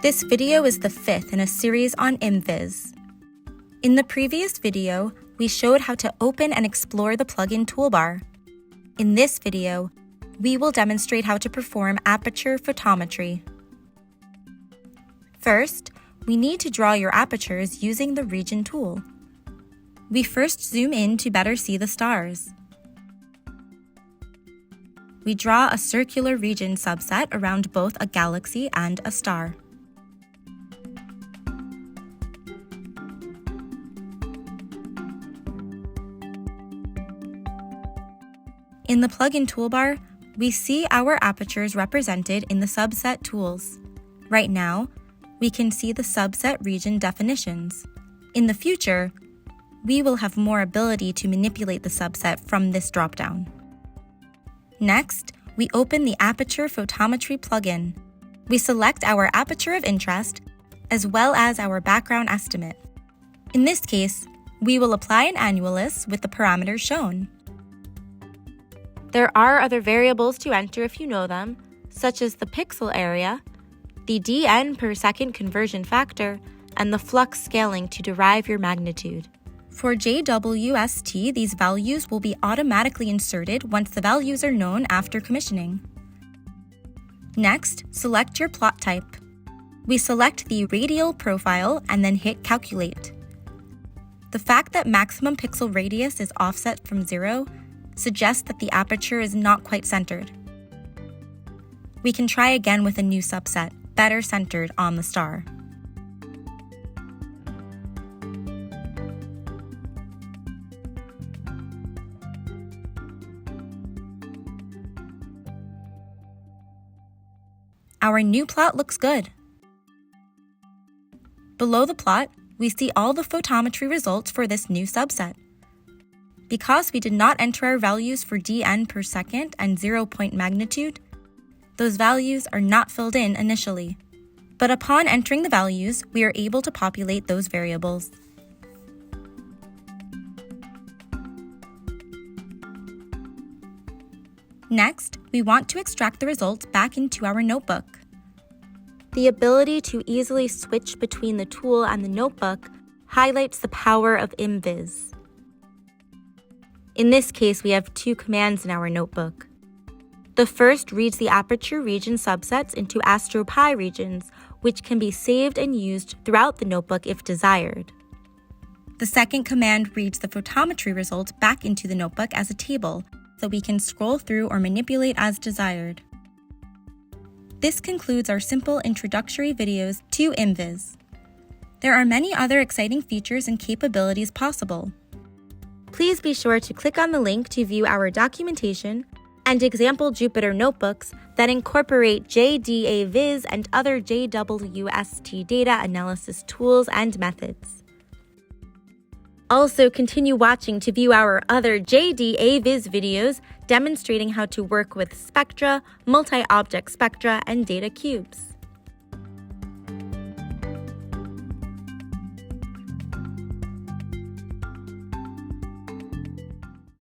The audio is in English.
This video is the 5th in a series on Imviz. In the previous video, we showed how to open and explore the plugin toolbar. In this video, we will demonstrate how to perform aperture photometry. First, we need to draw your apertures using the region tool. We first zoom in to better see the stars. We draw a circular region subset around both a galaxy and a star. In the plugin toolbar, we see our apertures represented in the subset tools. Right now, we can see the subset region definitions. In the future, we will have more ability to manipulate the subset from this dropdown. Next, we open the Aperture Photometry plugin. We select our aperture of interest, as well as our background estimate. In this case, we will apply an annulus with the parameters shown. There are other variables to enter if you know them, such as the pixel area, the dn per second conversion factor, and the flux scaling to derive your magnitude. For JWST, these values will be automatically inserted once the values are known after commissioning. Next, select your plot type. We select the radial profile and then hit Calculate. The fact that maximum pixel radius is offset from 0 suggests that the aperture is not quite centered. We can try again with a new subset, better centered on the star. Our new plot looks good. Below the plot, we see all the photometry results for this new subset. Because we did not enter our values for dn per second and 0-point magnitude, those values are not filled in initially. But upon entering the values, we are able to populate those variables. Next, we want to extract the results back into our notebook. The ability to easily switch between the tool and the notebook highlights the power of Imviz. In this case, we have two commands in our notebook. The first reads the aperture region subsets into AstroPy regions, which can be saved and used throughout the notebook if desired. The second command reads the photometry results back into the notebook as a table, so we can scroll through or manipulate as desired. This concludes our simple introductory videos to Imviz. There are many other exciting features and capabilities possible. Please be sure to click on the link to view our documentation and example Jupyter notebooks that incorporate JDA-Viz and other JWST data analysis tools and methods. Also, continue watching to view our other JDA-Viz videos demonstrating how to work with spectra, multi-object spectra, and data cubes.